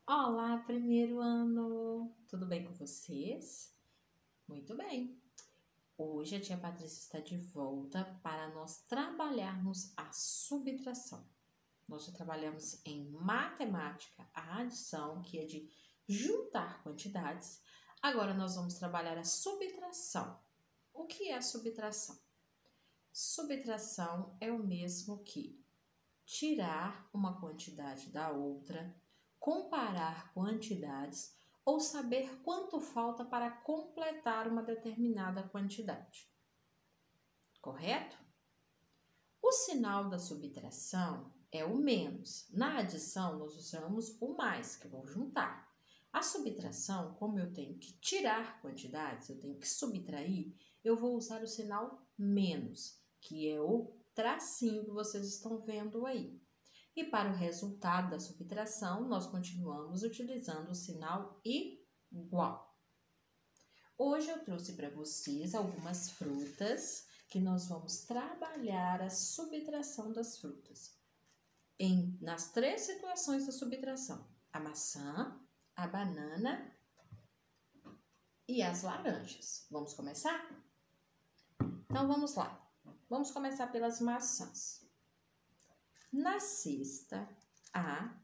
Olá, primeiro ano! Tudo bem com vocês? Muito bem! Hoje a tia Patrícia está de volta para nós trabalharmos a subtração. Nós já trabalhamos em matemática a adição, que é de juntar quantidades. Agora nós vamos trabalhar a subtração. O que é a subtração? Subtração é o mesmo que tirar uma quantidade da outra, comparar quantidades ou saber quanto falta para completar uma determinada quantidade. Correto? O sinal da subtração é o menos. Na adição, nós usamos o mais, que eu vou juntar. A subtração, como eu tenho que tirar quantidades, eu tenho que subtrair, eu vou usar o sinal menos, que é o tracinho que vocês estão vendo aí. E para o resultado da subtração, nós continuamos utilizando o sinal igual. Hoje eu trouxe para vocês algumas frutas que nós vamos trabalhar a subtração das frutas. Nas três situações da subtração: a maçã, a banana e as laranjas. Vamos começar? Então vamos lá. Vamos começar pelas maçãs. Na cesta há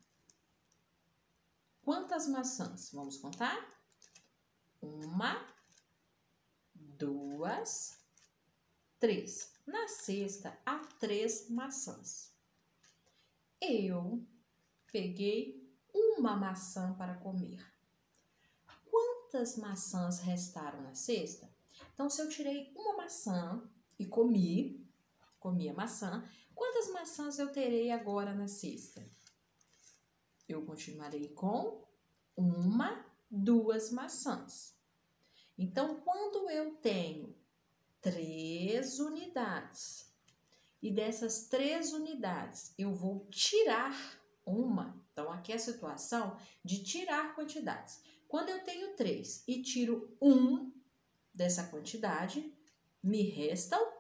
quantas maçãs? Vamos contar? 1, 2, 3. Na cesta há 3 maçãs. Eu peguei uma maçã para comer. Quantas maçãs restaram na cesta? Então, se eu tirei uma maçã e comi a maçã, quantas maçãs eu terei agora na cesta? Eu continuarei com 1, 2 maçãs. Então, quando eu tenho 3 unidades e dessas 3 unidades eu vou tirar uma, então aqui é a situação de tirar quantidades. Quando eu tenho 3 e tiro 1 dessa quantidade, me restam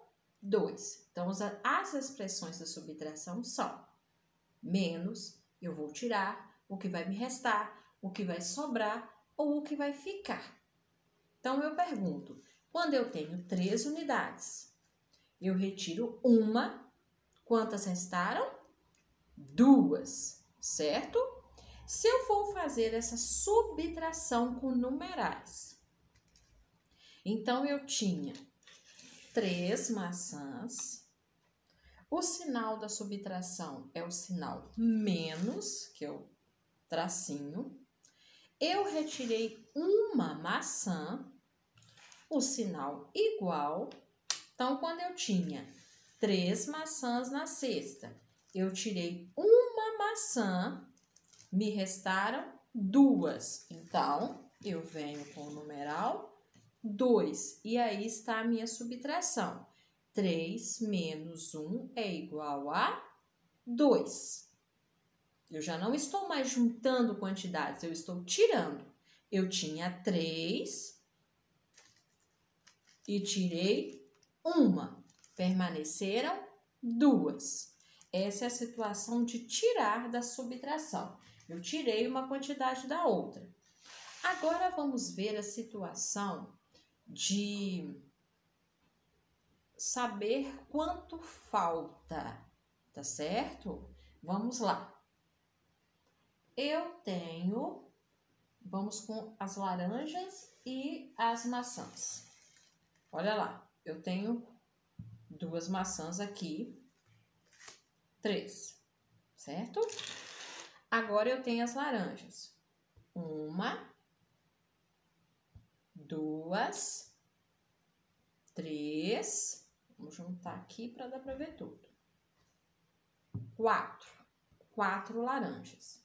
2. Então, as expressões da subtração são menos, eu vou tirar, o que vai me restar, o que vai sobrar ou o que vai ficar. Então, eu pergunto, quando eu tenho 3 unidades, eu retiro uma, quantas restaram? 2, certo? Se eu for fazer essa subtração com numerais, então eu tinha 3 maçãs. O sinal da subtração é o sinal menos, que é o tracinho. Eu retirei uma maçã, o sinal igual. Então, quando eu tinha 3 maçãs na cesta, eu tirei uma maçã, me restaram 2. Então, eu venho com o numeral 2. E aí está a minha subtração. 3 menos 1 é igual a 2. Eu já não estou mais juntando quantidades, eu estou tirando. Eu tinha 3 e tirei uma. Permaneceram 2. Essa é a situação de tirar da subtração. Eu tirei uma quantidade da outra. Agora vamos ver a situação de saber quanto falta, tá certo? Vamos lá. Vamos com as laranjas e as maçãs. Olha lá, eu tenho 2 maçãs aqui, 3, certo? Agora eu tenho as laranjas. 1, 2, 3, vamos juntar aqui para dar para ver tudo. 4 laranjas.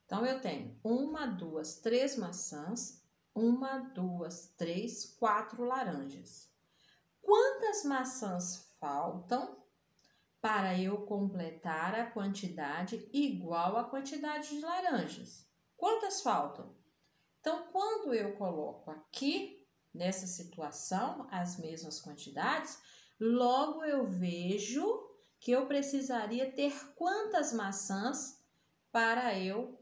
Então, eu tenho 1, 2, 3 maçãs, 1, 2, 3, 4 laranjas. Quantas maçãs faltam para eu completar a quantidade igual à quantidade de laranjas? Quantas faltam? Então, quando eu coloco aqui, nessa situação, as mesmas quantidades, logo eu vejo que eu precisaria ter quantas maçãs para eu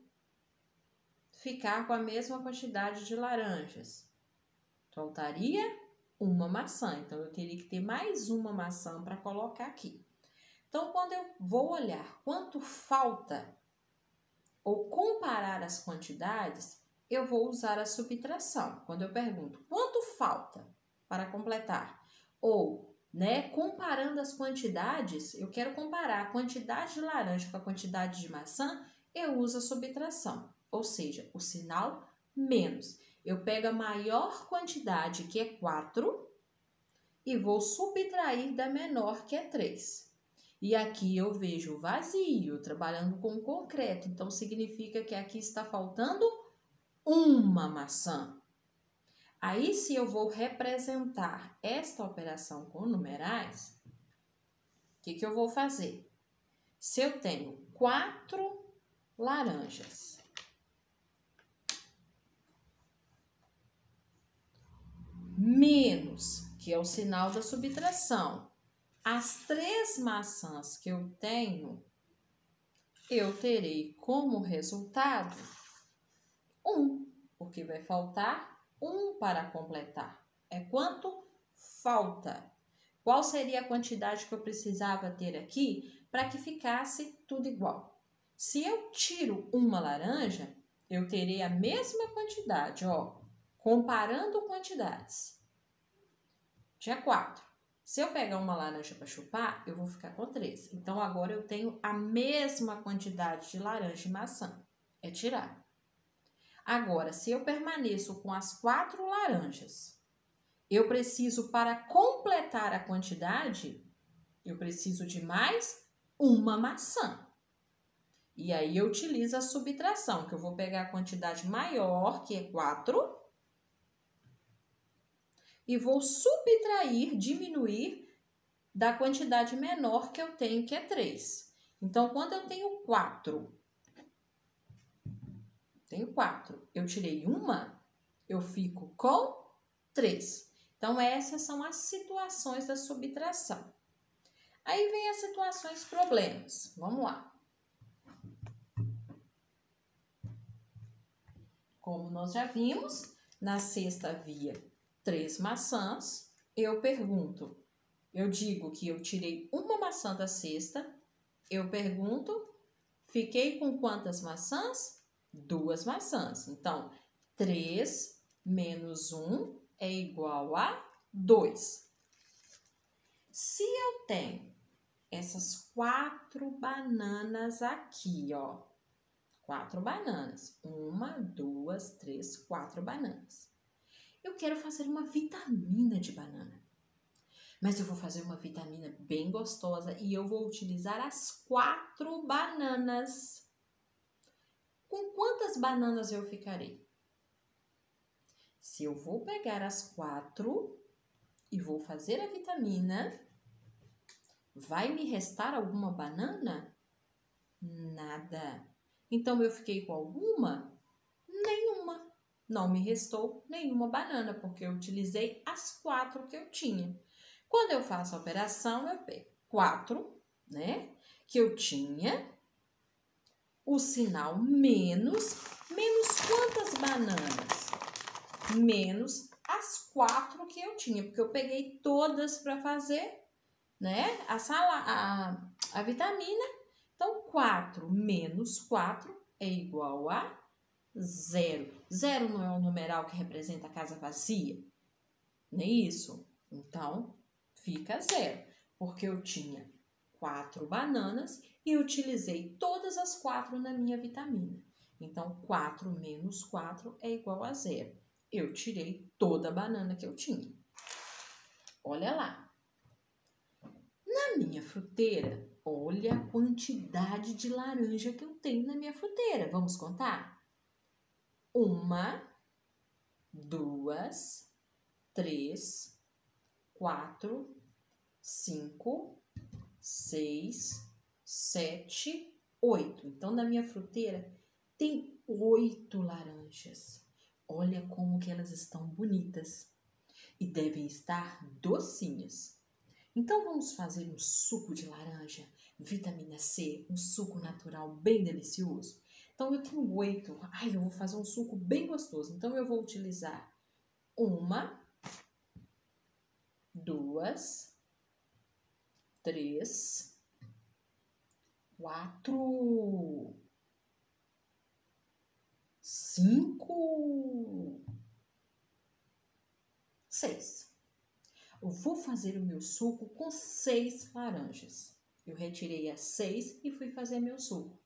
ficar com a mesma quantidade de laranjas? Faltaria uma maçã, então eu teria que ter mais uma maçã para colocar aqui. Então, quando eu vou olhar quanto falta ou comparar as quantidades, eu vou usar a subtração. Quando eu pergunto quanto falta para completar, ou comparando as quantidades, eu quero comparar a quantidade de laranja com a quantidade de maçã, eu uso a subtração, ou seja, o sinal menos. Eu pego a maior quantidade, que é 4, e vou subtrair da menor, que é 3. E aqui eu vejo vazio, trabalhando com concreto, então significa que aqui está faltando uma maçã. Aí, se eu vou representar esta operação com numerais, o que eu vou fazer? Se eu tenho 4 laranjas menos, que é o sinal da subtração, as 3 maçãs que eu tenho, eu terei como resultado 1, porque vai faltar 1 para completar. É quanto falta. Qual seria a quantidade que eu precisava ter aqui para que ficasse tudo igual? Se eu tiro uma laranja, eu terei a mesma quantidade, comparando quantidades. Tinha 4. Se eu pegar uma laranja para chupar, eu vou ficar com 3. Então, agora eu tenho a mesma quantidade de laranja e maçã. É tirar. Agora, se eu permaneço com as 4 laranjas, eu preciso, para completar a quantidade, eu preciso de mais uma maçã. E aí eu utilizo a subtração, que eu vou pegar a quantidade maior, que é 4, e vou subtrair, diminuir da quantidade menor que eu tenho, que é 3. Então, quando eu tenho 4, eu tirei uma, eu fico com 3. Então, essas são as situações da subtração. Aí vem as situações problemas. Vamos lá. Como nós já vimos, na cesta havia 3 maçãs. Eu pergunto, eu digo que eu tirei uma maçã da cesta. Eu pergunto, fiquei com quantas maçãs? 2 maçãs. Então, 3 menos 1 é igual a 2. Se eu tenho essas 4 bananas aqui, 4 bananas. 1, 2, 3, 4 bananas. Eu quero fazer uma vitamina de banana. Mas eu vou fazer uma vitamina bem gostosa e eu vou utilizar as 4 bananas. Com quantas bananas eu ficarei? Se eu vou pegar as 4 e vou fazer a vitamina, vai me restar alguma banana? Nada. Então, eu fiquei com alguma? Nenhuma. Não me restou nenhuma banana, porque eu utilizei as 4 que eu tinha. Quando eu faço a operação, eu pego 4, que eu tinha, o sinal menos quantas bananas? Menos as 4 que eu tinha, porque eu peguei todas para fazer, a vitamina. Então, 4 menos 4 é igual a 0. 0 não é um numeral que representa a casa vazia? Nem isso. Então, fica 0, porque eu tinha 4 bananas e utilizei todas as 4 na minha vitamina. Então, 4 menos 4 é igual a 0. Eu tirei toda a banana que eu tinha. Olha lá. Na minha fruteira, olha a quantidade de laranja que eu tenho na minha fruteira. Vamos contar? 1, 2, 3, 4, 5, 6, 7, 8. Então, na minha fruteira tem 8 laranjas. Olha como que elas estão bonitas e devem estar docinhas. Então, vamos fazer um suco de laranja, vitamina C, um suco natural bem delicioso. Então, Então, eu tenho 8. Ai, eu vou fazer um suco bem gostoso. Então, eu vou utilizar 1, 2, 3, 4, 5, 6. Eu vou fazer o meu suco com 6 laranjas. Eu retirei as 6 e fui fazer meu suco.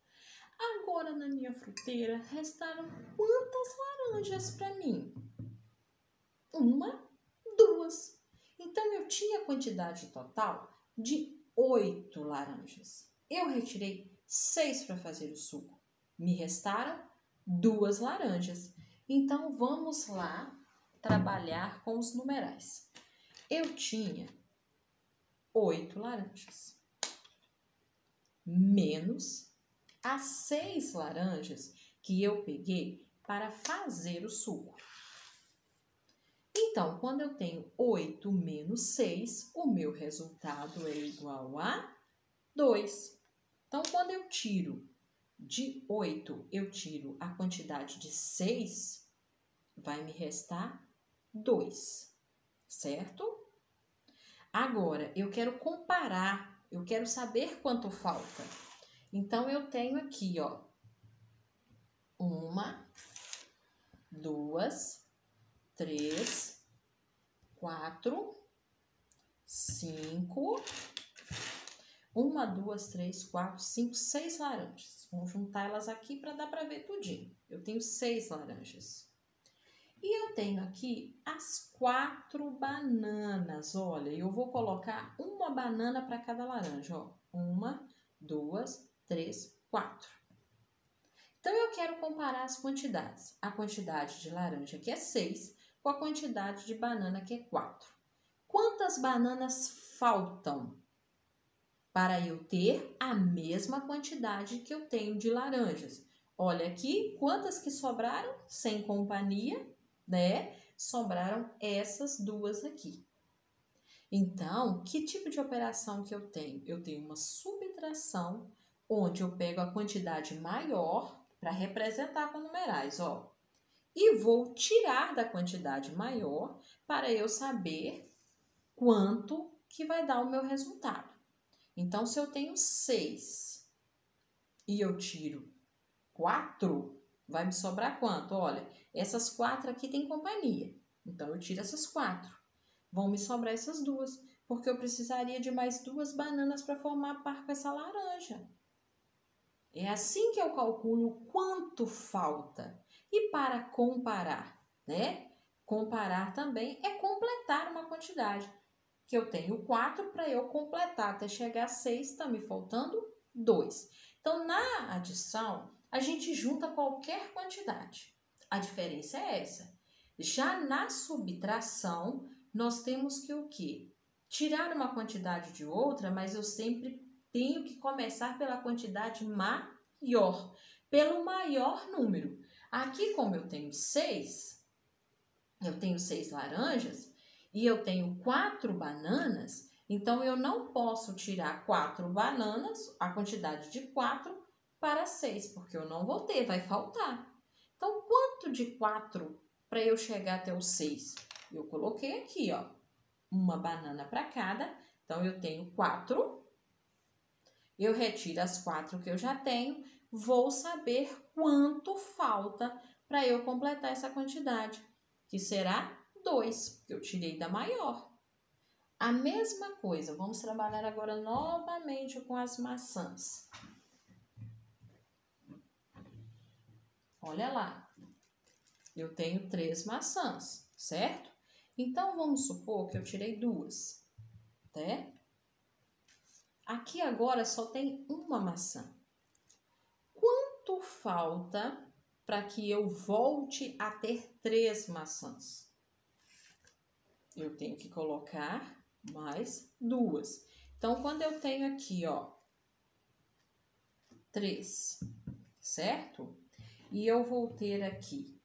Agora, na minha fruteira, restaram quantas laranjas para mim? 1, 2. Então, eu tinha a quantidade total de 8 laranjas. Eu retirei 6 para fazer o suco. Me restaram 2 laranjas. Então, vamos lá trabalhar com os numerais. Eu tinha 8 laranjas, menos as 6 laranjas que eu peguei para fazer o suco. Então, quando eu tenho 8 menos 6, o meu resultado é igual a 2. Então, quando eu tiro de 8, eu tiro a quantidade de 6, vai me restar 2, certo? Agora, eu quero comparar, eu quero saber quanto falta. Então, eu tenho aqui, ó, 1, 2, 3, 4, 5, 1, 2, 3, 4, 5, 6 laranjas. Vamos juntar elas aqui para dar para ver tudinho. Eu tenho 6 laranjas. E eu tenho aqui as 4 bananas. Olha, eu vou colocar uma banana para cada laranja, ó. 1, 2, 3, 4. Então, eu quero comparar as quantidades. A quantidade de laranja, que é 6, com a quantidade de banana, que é 4. Quantas bananas faltam para eu ter a mesma quantidade que eu tenho de laranjas? Olha aqui, quantas que sobraram sem companhia, né? Sobraram essas 2 aqui. Então, que tipo de operação que eu tenho? Eu tenho uma subtração, onde eu pego a quantidade maior para representar com numerais, ó. E vou tirar da quantidade maior para eu saber quanto que vai dar o meu resultado. Então, se eu tenho 6 e eu tiro 4, vai me sobrar quanto? Olha, essas 4 aqui tem companhia. Então, eu tiro essas 4. Vão me sobrar essas 2, porque eu precisaria de mais 2 bananas para formar par com essa laranja. É assim que eu calculo quanto falta. E para comparar, né? Comparar também é completar uma quantidade. Que eu tenho 4, para eu completar até chegar a 6, está me faltando 2. Então, na adição, a gente junta qualquer quantidade. A diferença é essa. Já na subtração, nós temos que o quê? Tirar uma quantidade de outra, mas eu sempre tenho que começar pela quantidade maior, pelo maior número. Aqui, como eu tenho 6 laranjas e eu tenho 4 bananas, então eu não posso tirar 4 bananas, a quantidade de 4 para 6, porque eu não vou ter, vai faltar. Então, quanto de 4 para eu chegar até o 6? Eu coloquei aqui, ó, uma banana para cada. Então, eu tenho 4. Eu retiro as 4 que eu já tenho. Vou saber quanto falta para eu completar essa quantidade, que será 2, que eu tirei da maior. A mesma coisa, vamos trabalhar agora novamente com as maçãs. Olha lá, eu tenho 3 maçãs, certo? Então, vamos supor que eu tirei 2, né? Aqui agora só tem uma maçã. Quanto falta para que eu volte a ter 3 maçãs? Eu tenho que colocar mais 2. Então, quando eu tenho aqui, ó, 3, certo? E eu vou ter aqui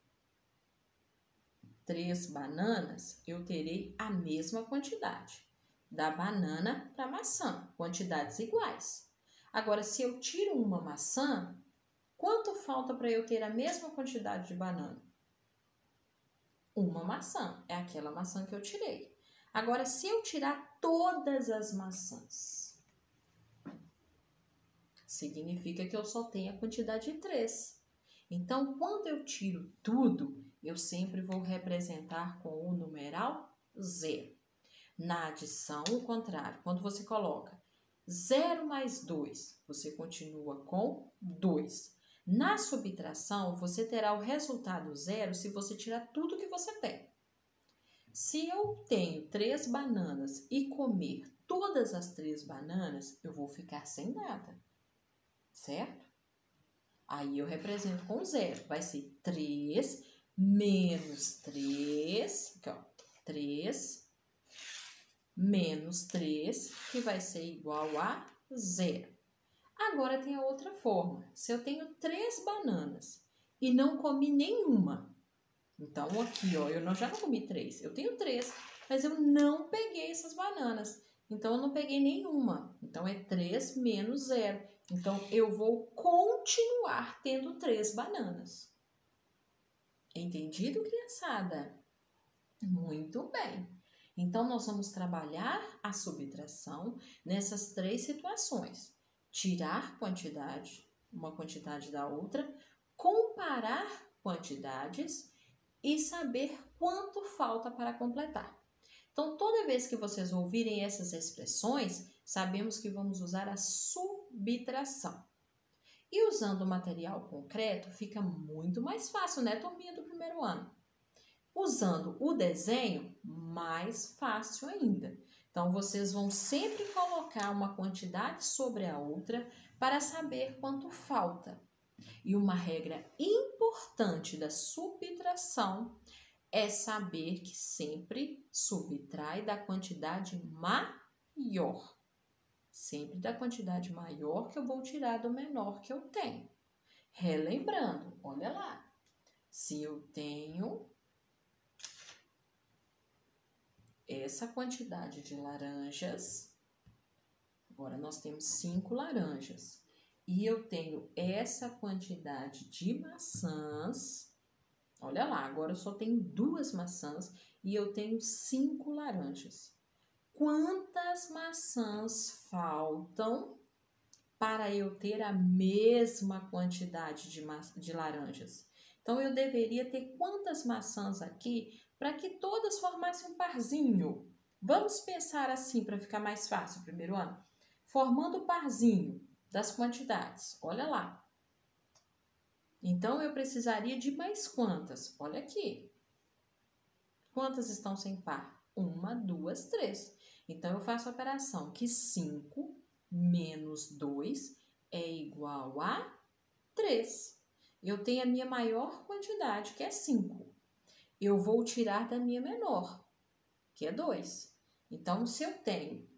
3 bananas, eu terei a mesma quantidade da banana para a maçã, quantidades iguais. Agora, se eu tiro uma maçã, Quanto falta para eu ter a mesma quantidade de banana? Uma maçã, é aquela maçã que eu tirei. Agora, se eu tirar todas as maçãs, significa que eu só tenho a quantidade de 3. Então, quando eu tiro tudo, eu sempre vou representar com o numeral 0. Na adição, o contrário, quando você coloca 0 mais 2, você continua com 2. Na subtração, você terá o resultado 0 se você tirar tudo que você tem. Se eu tenho 3 bananas e comer todas as 3 bananas, eu vou ficar sem nada, certo? Aí eu represento com 0. Vai ser 3 menos 3, aqui ó, 3 menos 3, que vai ser igual a 0. Agora tem a outra forma. Se eu tenho 3 bananas e não comi nenhuma, então aqui ó, eu já não comi 3, eu tenho 3, mas eu não peguei essas bananas. Então eu não peguei nenhuma. Então é 3 menos 0. Então eu vou continuar tendo 3 bananas. Entendido, criançada? Muito bem. Então, nós vamos trabalhar a subtração nessas 3 situações. Tirar quantidade, uma quantidade da outra, comparar quantidades e saber quanto falta para completar. Então, toda vez que vocês ouvirem essas expressões, sabemos que vamos usar a subtração. E usando o material concreto, fica muito mais fácil, né, turminha do primeiro ano? Usando o desenho, mais fácil ainda. Então, vocês vão sempre colocar uma quantidade sobre a outra para saber quanto falta. E uma regra importante da subtração é saber que sempre subtrai da quantidade maior. Sempre da quantidade maior que eu vou tirar do menor que eu tenho. Relembrando, olha lá. Se eu tenho essa quantidade de laranjas, agora nós temos 5 laranjas, e eu tenho essa quantidade de maçãs, olha lá, agora eu só tenho 2 maçãs e eu tenho 5 laranjas. Quantas maçãs faltam para eu ter a mesma quantidade de laranjas? Então, eu deveria ter quantas maçãs aqui para que todas formassem um parzinho? Vamos pensar assim para ficar mais fácil, primeiro ano. Formando o parzinho das quantidades. Olha lá. Então, eu precisaria de mais quantas? Olha aqui. Quantas estão sem par? 1, 2, 3. Então, eu faço a operação que 5 menos 2 é igual a 3. Eu tenho a minha maior quantidade, que é 5. Eu vou tirar da minha menor, que é 2. Então, se eu tenho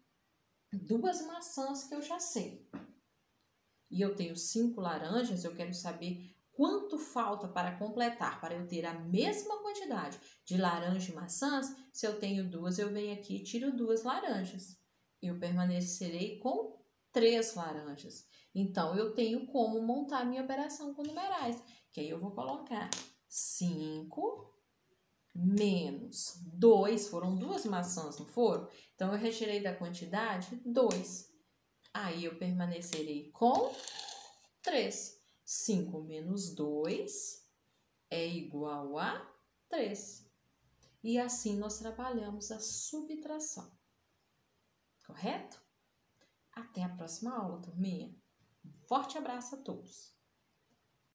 2 maçãs que eu já sei, e eu tenho 5 laranjas, eu quero saber quanto falta para completar, para eu ter a mesma quantidade de laranja e maçãs. Se eu tenho 2, eu venho aqui e tiro 2 laranjas. Eu permanecerei com 3 laranjas. Então, eu tenho como montar a minha operação com numerais, que aí eu vou colocar 5 menos 2, foram 2 maçãs, não foram? Então, eu retirei da quantidade 2. Aí, eu permanecerei com 3. 5 menos 2 é igual a 3. E assim nós trabalhamos a subtração. Correto? Até a próxima aula, turminha. Um forte abraço a todos.